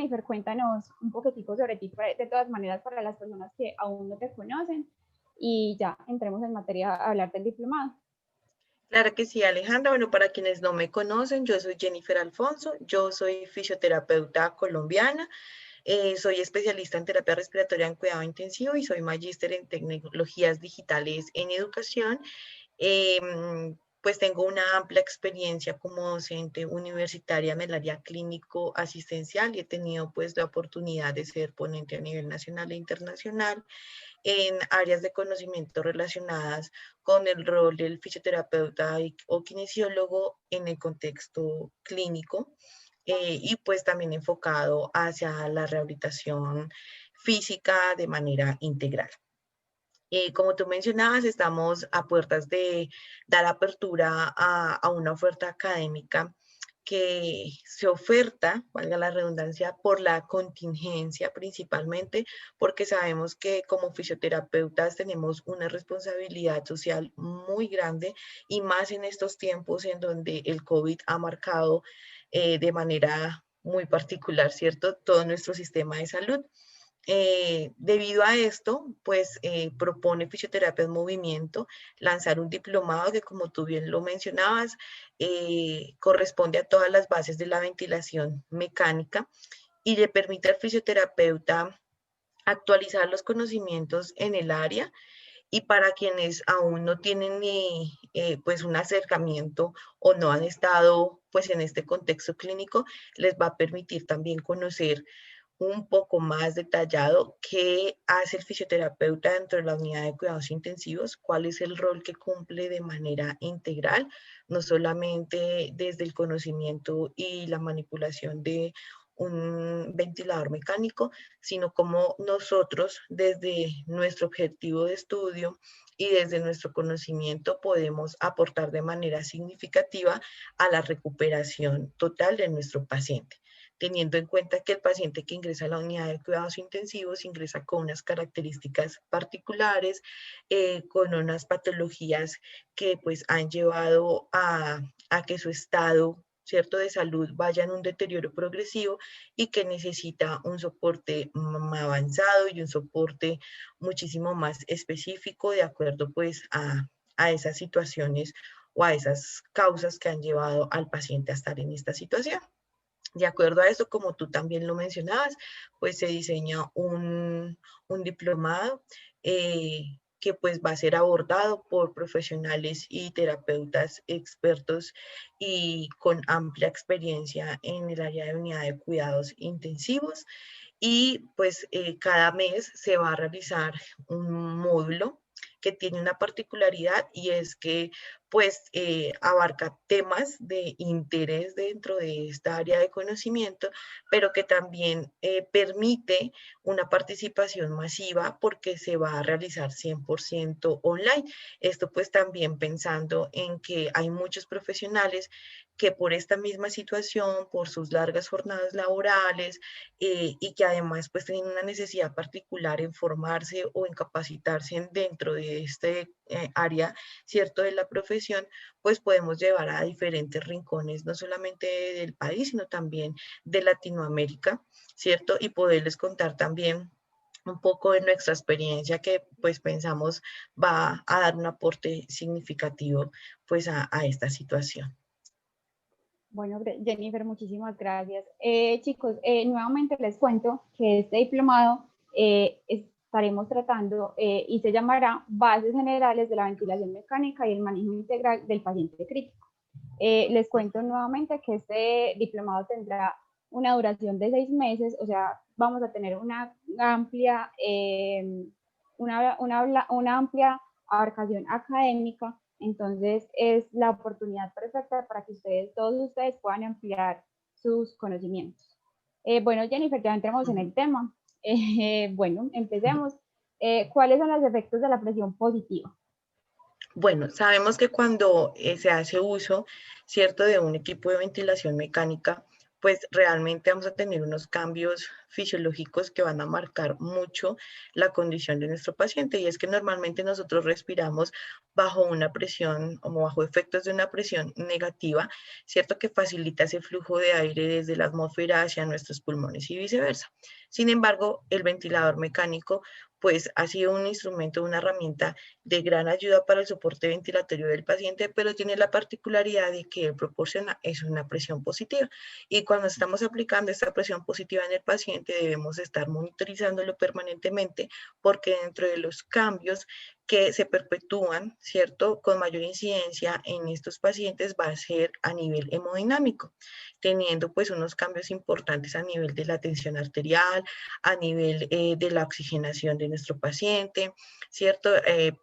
Jennifer, cuéntanos un poquitico sobre ti, de todas maneras, para las personas que aún no te conocen, y ya entremos en materia a hablar del diplomado. Claro que sí, Alejandra. Bueno, para quienes no me conocen, yo soy Jennifer Alfonso, yo soy fisioterapeuta colombiana, soy especialista en terapia respiratoria en cuidado intensivo y soy magíster en tecnologías digitales en educación. Pues tengo una amplia experiencia como docente universitaria en el área clínico asistencial y he tenido pues la oportunidad de ser ponente a nivel nacional e internacional en áreas de conocimiento relacionadas con el rol del fisioterapeuta o kinesiólogo en el contexto clínico, y pues también enfocado hacia la rehabilitación física de manera integral. Como tú mencionabas, estamos a puertas de dar apertura a una oferta académica que se oferta, valga la redundancia, por la contingencia principalmente, porque sabemos que como fisioterapeutas tenemos una responsabilidad social muy grande y más en estos tiempos en donde el COVID ha marcado de manera muy particular, ¿cierto?, todo nuestro sistema de salud. Debido a esto, pues propone Fisioterapia en Movimiento lanzar un diplomado que, como tú bien lo mencionabas, corresponde a todas las bases de la ventilación mecánica y le permite al fisioterapeuta actualizar los conocimientos en el área, y para quienes aún no tienen ni pues un acercamiento o no han estado pues en este contexto clínico, les va a permitir también conocer un poco más detallado qué hace el fisioterapeuta dentro de la unidad de cuidados intensivos, cuál es el rol que cumple de manera integral, no solamente desde el conocimiento y la manipulación de un ventilador mecánico, sino como nosotros desde nuestro objetivo de estudio y desde nuestro conocimiento podemos aportar de manera significativa a la recuperación total de nuestro paciente, teniendo en cuenta que el paciente que ingresa a la unidad de cuidados intensivos ingresa con unas características particulares, con unas patologías que pues han llevado a que su estado, ¿cierto?, de salud vaya en un deterioro progresivo y que necesita un soporte más avanzado y un soporte muchísimo más específico de acuerdo pues a esas situaciones o a esas causas que han llevado al paciente a estar en esta situación. De acuerdo a eso, como tú también lo mencionabas, pues se diseña un diplomado que pues va a ser abordado por profesionales y terapeutas expertos y con amplia experiencia en el área de unidad de cuidados intensivos. Y pues cada mes se va a realizar un módulo que tiene una particularidad, y es que pues abarca temas de interés dentro de esta área de conocimiento, pero que también permite una participación masiva porque se va a realizar 100% online. Esto pues también pensando en que hay muchos profesionales que por esta misma situación, por sus largas jornadas laborales, y que además pues tienen una necesidad particular en formarse o en capacitarse dentro de este área, ¿cierto?, de la profesión, pues podemos llevar a diferentes rincones, no solamente del país, sino también de Latinoamérica, ¿cierto? Y poderles contar también un poco de nuestra experiencia que pues pensamos va a dar un aporte significativo pues a esta situación. Bueno, Jennifer, muchísimas gracias. Chicos, nuevamente les cuento que este diplomado estaremos tratando y se llamará Bases Generales de la Ventilación Mecánica y el Manejo Integral del Paciente Crítico. Les cuento nuevamente que este diplomado tendrá una duración de 6 meses, o sea, vamos a tener una amplia, una amplia abarcación académica. Entonces es la oportunidad perfecta para que todos ustedes puedan ampliar sus conocimientos. Bueno, Jennifer, ya entremos en el tema. Bueno, empecemos. ¿Cuáles son los efectos de la presión positiva? Bueno, sabemos que cuando se hace uso, ¿cierto?, de un equipo de ventilación mecánica, pues realmente vamos a tener unos cambios fisiológicos que van a marcar mucho la condición de nuestro paciente. Y es que normalmente nosotros respiramos bajo una presión o bajo efectos de una presión negativa, ¿cierto? Que facilita ese flujo de aire desde la atmósfera hacia nuestros pulmones y viceversa. Sin embargo, el ventilador mecánico pues ha sido un instrumento, una herramienta de gran ayuda para el soporte ventilatorio del paciente, pero tiene la particularidad de que él proporciona es una presión positiva. Y cuando estamos aplicando esta presión positiva en el paciente, debemos estar monitorizándolo permanentemente, porque dentro de los cambios que se perpetúan, ¿cierto? Con mayor incidencia en estos pacientes va a ser a nivel hemodinámico, teniendo pues unos cambios importantes a nivel de la tensión arterial, a nivel de la oxigenación de nuestro paciente, ¿cierto?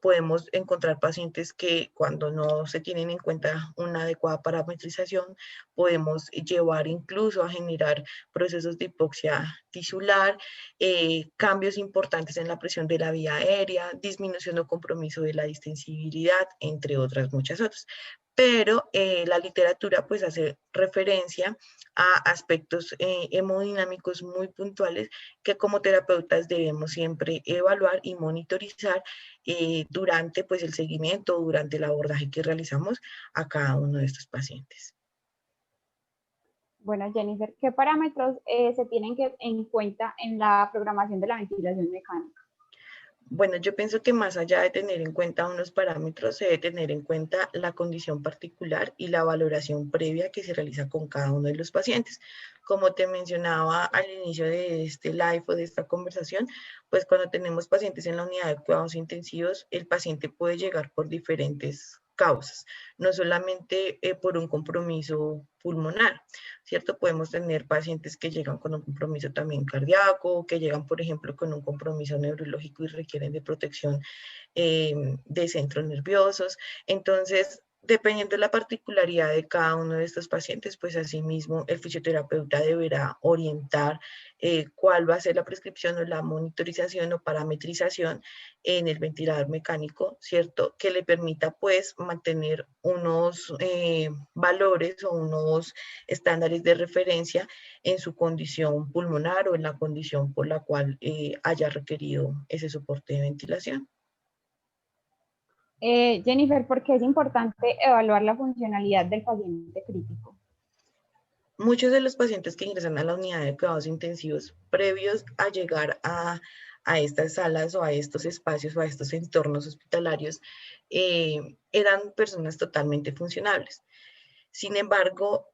Podemos encontrar pacientes que cuando no se tienen en cuenta una adecuada parametrización, podemos llevar incluso a generar procesos de hipoxia tisular, cambios importantes en la presión de la vía aérea, disminución o compromiso de la distensibilidad, entre otras muchas otras. Pero la literatura pues hace referencia a aspectos hemodinámicos muy puntuales que como terapeutas debemos siempre evaluar y monitorizar durante pues el seguimiento, durante el abordaje que realizamos a cada uno de estos pacientes. Bueno, Jennifer, ¿qué parámetros se tienen en cuenta en la programación de la ventilación mecánica? Bueno, yo pienso que más allá de tener en cuenta unos parámetros, se debe tener en cuenta la condición particular y la valoración previa que se realiza con cada uno de los pacientes. Como te mencionaba al inicio de este live o de esta conversación, pues cuando tenemos pacientes en la unidad de cuidados intensivos, el paciente puede llegar por diferentes causas, no solamente por un compromiso pulmonar, ¿cierto? Podemos tener pacientes que llegan con un compromiso también cardíaco, que llegan, por ejemplo, con un compromiso neurológico y requieren de protección de centros nerviosos. Entonces, dependiendo de la particularidad de cada uno de estos pacientes, pues asimismo el fisioterapeuta deberá orientar cuál va a ser la prescripción o la monitorización o parametrización en el ventilador mecánico, ¿cierto? Que le permita pues mantener unos valores o unos estándares de referencia en su condición pulmonar o en la condición por la cual haya requerido ese soporte de ventilación. Jennifer, ¿por qué es importante evaluar la funcionalidad del paciente crítico? Muchos de los pacientes que ingresan a la unidad de cuidados intensivos previos a llegar a estas salas o a estos espacios o a estos entornos hospitalarios eran personas totalmente funcionables. Sin embargo,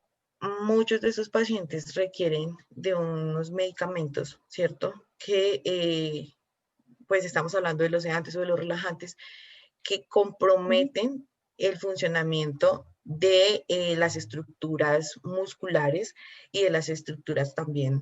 muchos de esos pacientes requieren de unos medicamentos, ¿cierto? Que pues estamos hablando de los sedantes o de los relajantes, que comprometen el funcionamiento de las estructuras musculares y de las estructuras también,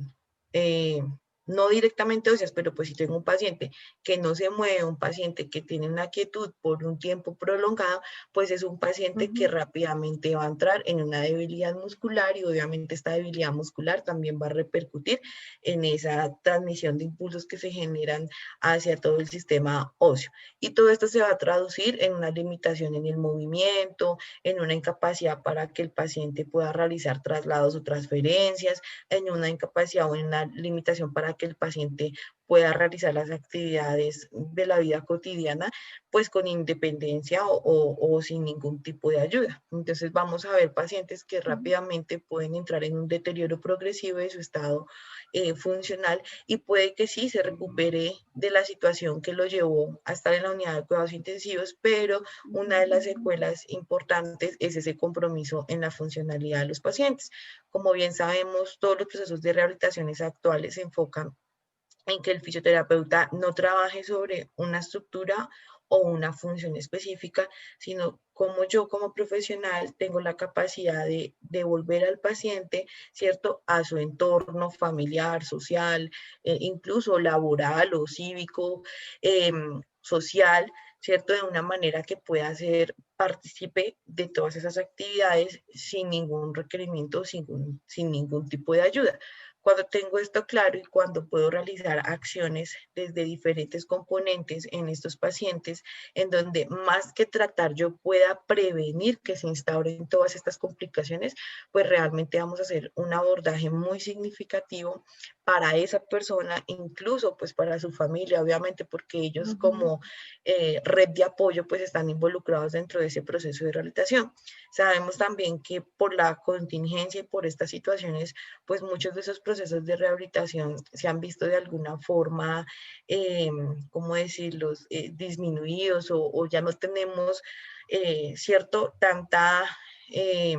no directamente óseas, pero pues si tengo un paciente que no se mueve, un paciente que tiene una quietud por un tiempo prolongado, pues es un paciente que rápidamente va a entrar en una debilidad muscular y obviamente esta debilidad muscular también va a repercutir en esa transmisión de impulsos que se generan hacia todo el sistema óseo. Y todo esto se va a traducir en una limitación en el movimiento, en una incapacidad para que el paciente pueda realizar traslados o transferencias, en una incapacidad o en una limitación para que el paciente pueda realizar las actividades de la vida cotidiana, pues con independencia o sin ningún tipo de ayuda. Entonces vamos a ver pacientes que rápidamente pueden entrar en un deterioro progresivo de su estado funcional y puede que sí se recupere de la situación que lo llevó a estar en la unidad de cuidados intensivos, pero una de las secuelas importantes es ese compromiso en la funcionalidad de los pacientes. Como bien sabemos, todos los procesos de rehabilitaciones actuales se enfocan en que el fisioterapeuta no trabaje sobre una estructura o una función específica, sino como yo como profesional tengo la capacidad de devolver al paciente, ¿cierto?, a su entorno familiar, social, incluso laboral o cívico, social, ¿cierto?, de una manera que pueda ser partícipe de todas esas actividades sin ningún requerimiento, sin ningún tipo de ayuda. Cuando tengo esto claro y cuando puedo realizar acciones desde diferentes componentes en estos pacientes, en donde más que tratar yo pueda prevenir que se instauren todas estas complicaciones, pues realmente vamos a hacer un abordaje muy significativo para esa persona, incluso pues para su familia, obviamente, porque ellos como red de apoyo pues están involucrados dentro de ese proceso de rehabilitación. Sabemos también que por la contingencia y por estas situaciones, pues muchos de esos procesos de rehabilitación se han visto de alguna forma, ¿cómo decirlo?, disminuidos o ya no tenemos, ¿cierto?, eh,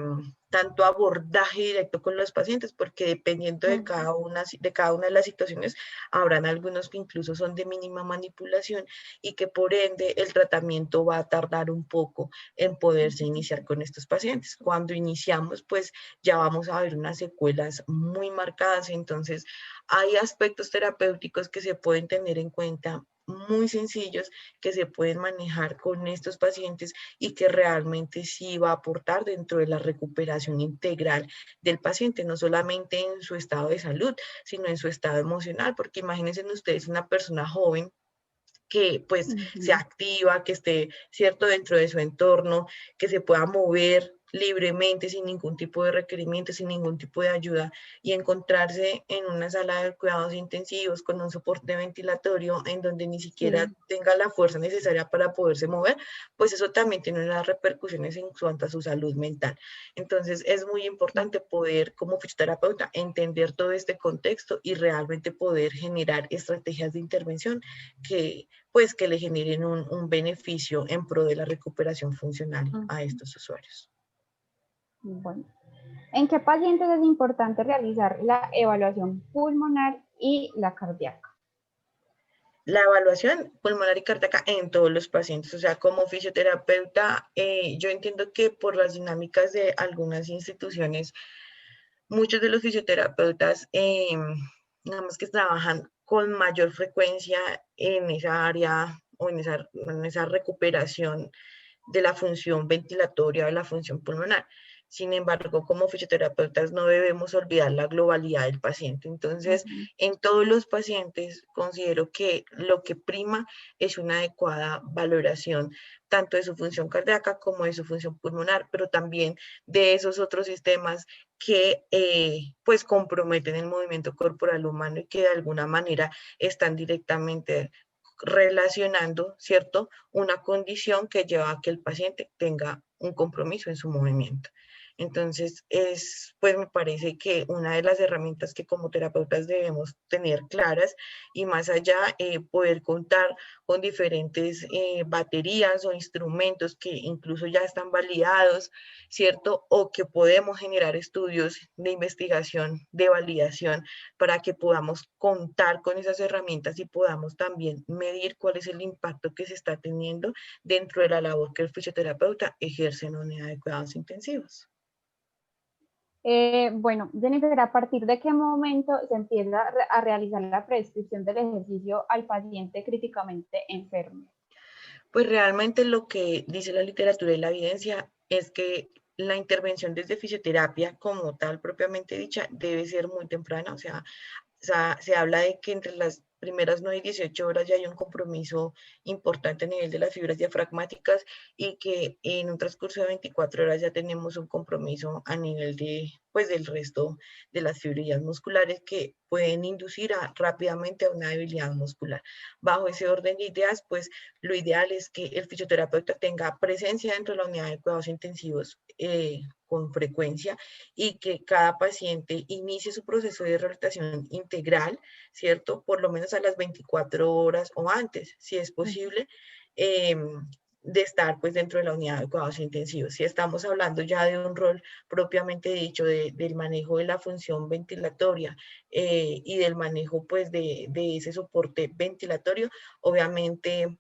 tanto abordaje directo con los pacientes, porque dependiendo de cada una de las situaciones, habrán algunos que incluso son de mínima manipulación y que por ende el tratamiento va a tardar un poco en poderse iniciar con estos pacientes. Cuando iniciamos, pues ya vamos a ver unas secuelas muy marcadas, entonces hay aspectos terapéuticos que se pueden tener en cuenta muy sencillos que se pueden manejar con estos pacientes y que realmente sí va a aportar dentro de la recuperación integral del paciente, no solamente en su estado de salud, sino en su estado emocional, porque imagínense ustedes una persona joven que pues sea activa, que esté, cierto, dentro de su entorno, que se pueda mover libremente sin ningún tipo de requerimiento, sin ningún tipo de ayuda y encontrarse en una sala de cuidados intensivos con un soporte ventilatorio en donde ni siquiera tenga la fuerza necesaria para poderse mover, pues eso también tiene unas repercusiones en cuanto a su salud mental. Entonces es muy importante poder como fisioterapeuta entender todo este contexto y realmente poder generar estrategias de intervención que pues que le generen un beneficio en pro de la recuperación funcional a estos usuarios. Bueno, ¿en qué pacientes es importante realizar la evaluación pulmonar y la cardíaca? La evaluación pulmonar y cardíaca en todos los pacientes, o sea, como fisioterapeuta, yo entiendo que por las dinámicas de algunas instituciones, muchos de los fisioterapeutas, digamos que trabajan con mayor frecuencia en esa área o en esa recuperación de la función ventilatoria o de la función pulmonar. Sin embargo, como fisioterapeutas no debemos olvidar la globalidad del paciente. Entonces, en todos los pacientes considero que lo que prima es una adecuada valoración tanto de su función cardíaca como de su función pulmonar, pero también de esos otros sistemas que pues comprometen el movimiento corporal humano y que de alguna manera están directamente relacionando, ¿cierto?, una condición que lleva a que el paciente tenga un compromiso en su movimiento. Entonces, pues me parece que una de las herramientas que como terapeutas debemos tener claras y más allá poder contar con diferentes baterías o instrumentos que incluso ya están validados, ¿cierto? O que podemos generar estudios de investigación, de validación, para que podamos contar con esas herramientas y podamos también medir cuál es el impacto que se está teniendo dentro de la labor que el fisioterapeuta ejerce en unidad de cuidados intensivos. Bueno, Jennifer, ¿a partir de qué momento se empieza a realizar la prescripción del ejercicio al paciente críticamente enfermo? Pues realmente lo que dice la literatura y la evidencia es que la intervención desde fisioterapia como tal propiamente dicha debe ser muy temprana, o sea, se habla de que entre las primeras 9 y 18 horas ya hay un compromiso importante a nivel de las fibras diafragmáticas y que en un transcurso de 24 horas ya tenemos un compromiso a nivel de, pues, del resto de las fibrillas musculares que pueden inducir rápidamente a una debilidad muscular. Bajo ese orden de ideas, pues lo ideal es que el fisioterapeuta tenga presencia dentro de la unidad de cuidados intensivos con frecuencia y que cada paciente inicie su proceso de rehabilitación integral, ¿cierto? Por lo menos a las 24 horas o antes, si es posible, de estar pues dentro de la unidad de cuidados intensivos. Si estamos hablando ya de un rol propiamente dicho del manejo de la función ventilatoria y del manejo pues de ese soporte ventilatorio, obviamente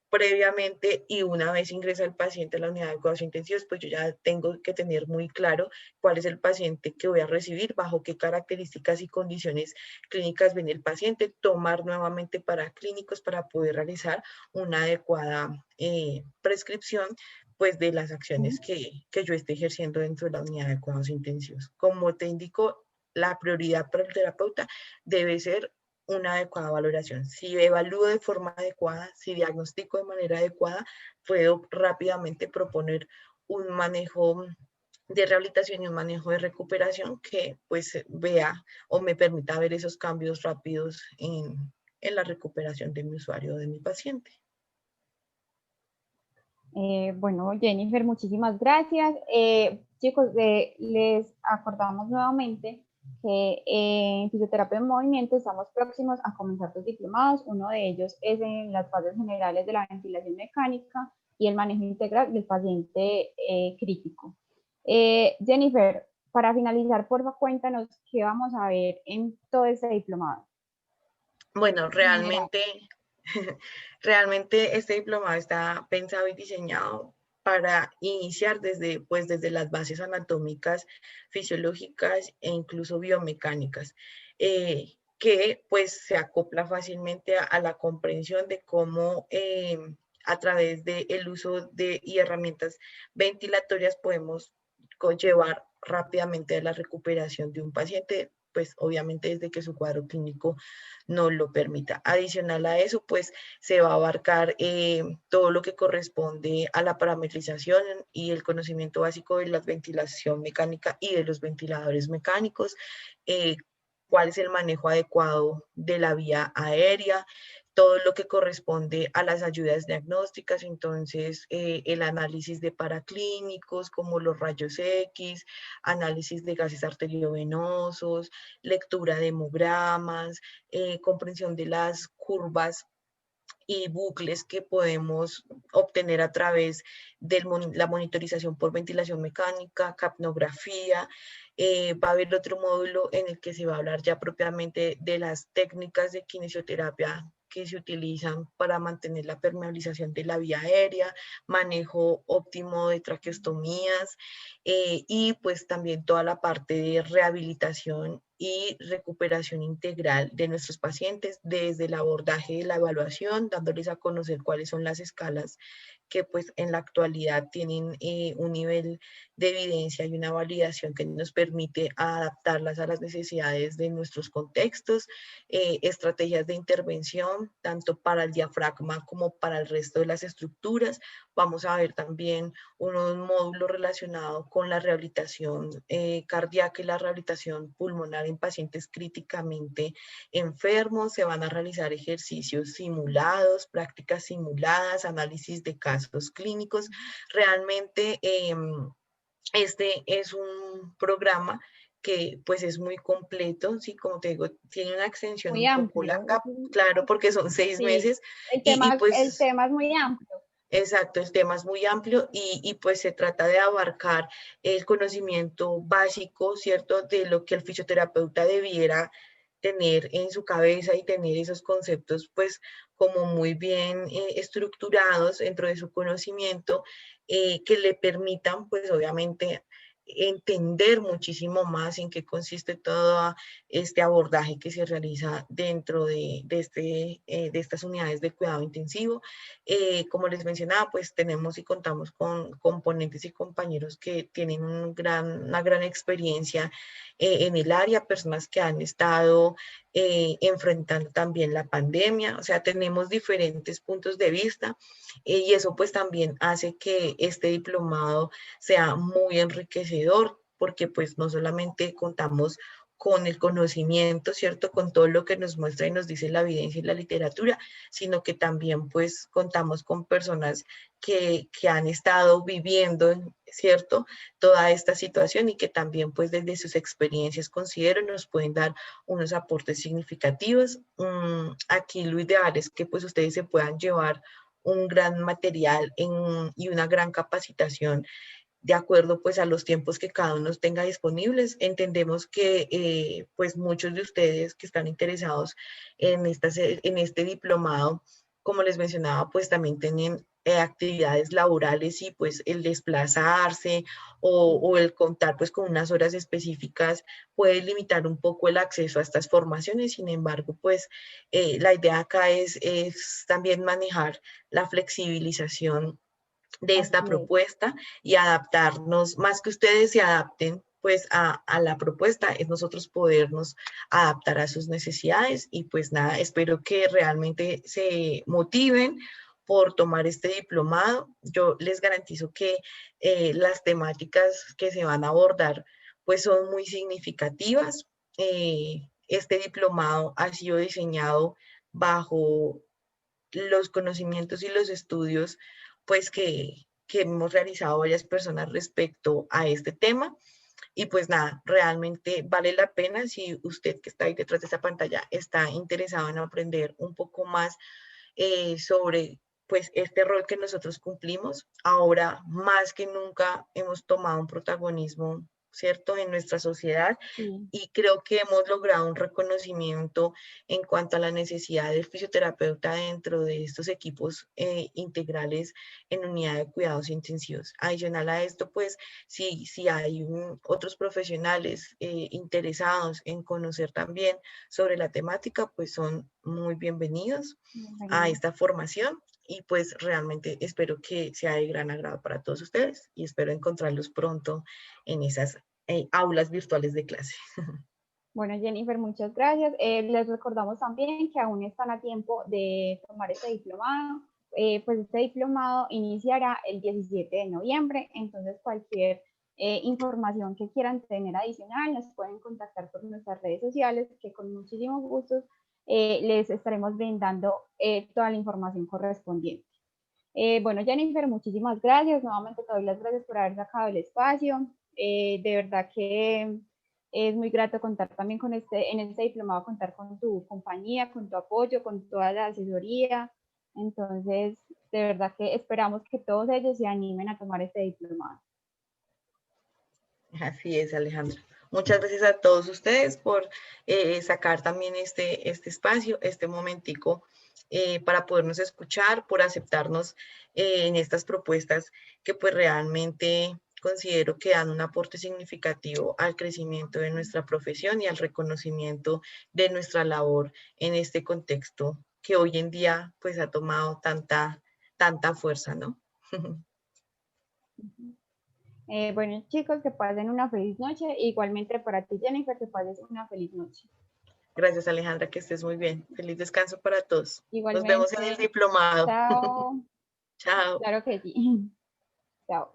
previamente y una vez ingresa el paciente a la unidad de cuidados intensivos, pues yo ya tengo que tener muy claro cuál es el paciente que voy a recibir, bajo qué características y condiciones clínicas viene el paciente, tomar nuevamente para clínicos para poder realizar una adecuada prescripción pues de las acciones que yo esté ejerciendo dentro de la unidad de cuidados intensivos. Como te indico, la prioridad para el terapeuta debe ser una adecuada valoración. Si evalúo de forma adecuada, si diagnostico de manera adecuada, puedo rápidamente proponer un manejo de rehabilitación y un manejo de recuperación que pues vea o me permita ver esos cambios rápidos en la recuperación de mi usuario o de mi paciente. Bueno, Jennifer, muchísimas gracias. Chicos, les acordamos nuevamente que en fisioterapia en movimiento estamos próximos a comenzar dos diplomados. Uno de ellos es en las fases generales de la ventilación mecánica y el manejo integral del paciente crítico. Jennifer, para finalizar, por favor, cuéntanos qué vamos a ver en todo este diplomado. Bueno, realmente este diplomado está pensado y diseñado para iniciar desde las bases anatómicas, fisiológicas e incluso biomecánicas, que pues se acopla fácilmente a la comprensión de cómo a través del uso de herramientas ventilatorias podemos conllevar rápidamente a la recuperación de un paciente, pues obviamente desde que su cuadro clínico no lo permita. Adicional a eso, pues se va a abarcar todo lo que corresponde a la parametrización y el conocimiento básico de la ventilación mecánica y de los ventiladores mecánicos, cuál es el manejo adecuado de la vía aérea, todo lo que corresponde a las ayudas diagnósticas, entonces el análisis de paraclínicos como los rayos X, análisis de gases arteriovenosos, lectura de hemogramas, comprensión de las curvas y bucles que podemos obtener a través de la monitorización por ventilación mecánica, capnografía. Va a haber otro módulo en el que se va a hablar ya propiamente de las técnicas de kinesioterapia que se utilizan para mantener la permeabilización de la vía aérea, manejo óptimo de traqueostomías y pues también toda la parte de rehabilitación y recuperación integral de nuestros pacientes desde el abordaje de la evaluación, dándoles a conocer cuáles son las escalas que pues en la actualidad tienen un nivel de evidencia y una validación que nos permite adaptarlas a las necesidades de nuestros contextos, estrategias de intervención, tanto para el diafragma como para el resto de las estructuras. Vamos a ver también un módulo relacionado con la rehabilitación cardíaca y la rehabilitación pulmonar en pacientes críticamente enfermos. Se van a realizar ejercicios simulados, prácticas simuladas, análisis de casos clínicos. Realmente este es un programa que pues es muy completo, sí, como te digo, tiene una extensión Muy un poco amplio. larga, claro, porque son 6 meses Sí, y el pues tema es muy amplio. exacto, el tema es muy amplio y pues se trata de abarcar el conocimiento básico, ¿cierto?, de lo que el fisioterapeuta debiera tener en su cabeza y tener esos conceptos pues como muy bien estructurados dentro de su conocimiento que le permitan pues obviamente entender muchísimo más en qué consiste todo este abordaje que se realiza dentro de estas unidades de cuidado intensivo. Como les mencionaba, pues tenemos y contamos con componentes y compañeros que tienen una gran experiencia en el área, personas que han estado enfrentando también la pandemia, o sea, tenemos diferentes puntos de vista y eso pues también hace que este diplomado sea muy enriquecedor porque pues no solamente contamos con el conocimiento, ¿cierto? Con todo lo que nos muestra y nos dice la evidencia y la literatura, sino que también pues contamos con personas que han estado viviendo, ¿cierto? Toda esta situación y que también pues desde sus experiencias considero nos pueden dar unos aportes significativos. Aquí lo ideal es que pues ustedes se puedan llevar un gran material y una gran capacitación de acuerdo pues a los tiempos que cada uno tenga disponibles. Entendemos que pues muchos de ustedes que están interesados en este diplomado, como les mencionaba, pues también tienen actividades laborales y pues el desplazarse o el contar pues con unas horas específicas puede limitar un poco el acceso a estas formaciones. Sin embargo, pues la idea acá es también manejar la flexibilización de esta Así es. propuesta y adaptarnos, más que ustedes se adapten pues a la propuesta es nosotros podernos adaptar a sus necesidades y pues nada, espero que realmente se motiven por tomar este diplomado. Yo les garantizo que las temáticas que se van a abordar pues son muy significativas. Este diplomado ha sido diseñado bajo los conocimientos y los estudios pues que hemos realizado varias personas respecto a este tema. Y pues nada, realmente vale la pena si usted que está ahí detrás de esa pantalla está interesado en aprender un poco más sobre pues este rol que nosotros cumplimos. Ahora más que nunca hemos tomado un protagonismo, ¿cierto?, en nuestra sociedad Sí. y creo que hemos logrado un reconocimiento en cuanto a la necesidad del fisioterapeuta dentro de estos equipos integrales en unidad de cuidados intensivos. Adicional a esto, pues, si hay otros profesionales interesados en conocer también sobre la temática, pues son muy bienvenidos a Bienvenido. esta formación y pues realmente espero que sea de gran agrado para todos ustedes y espero encontrarlos pronto en esas aulas virtuales de clase. Bueno, Jennifer, muchas gracias. Les recordamos también que aún están a tiempo de tomar este diplomado. Pues este diplomado iniciará el 17 de noviembre, entonces cualquier información que quieran tener adicional nos pueden contactar por nuestras redes sociales, que con muchísimo gusto les estaremos brindando toda la información correspondiente. Bueno, Jennifer, muchísimas gracias. Nuevamente te doy las gracias por haber sacado el espacio. De verdad que es muy grato contar también con en este diplomado, contar con tu compañía, con tu apoyo, con toda la asesoría. Entonces, de verdad que esperamos que todos ellos se animen a tomar este diplomado. Así es, Alejandra. Muchas gracias a todos ustedes por sacar también este espacio, este momentico para podernos escuchar, por aceptarnos en estas propuestas que pues realmente considero que dan un aporte significativo al crecimiento de nuestra profesión y al reconocimiento de nuestra labor en este contexto que hoy en día pues ha tomado tanta fuerza, ¿no? Bueno, chicos, que pasen una feliz noche. Igualmente para ti, Jennifer, que pases una feliz noche. Gracias, Alejandra, que estés muy bien. Feliz descanso para todos. Nos vemos en el Igualmente, diplomado. chao. Chao. Claro que sí. Chao.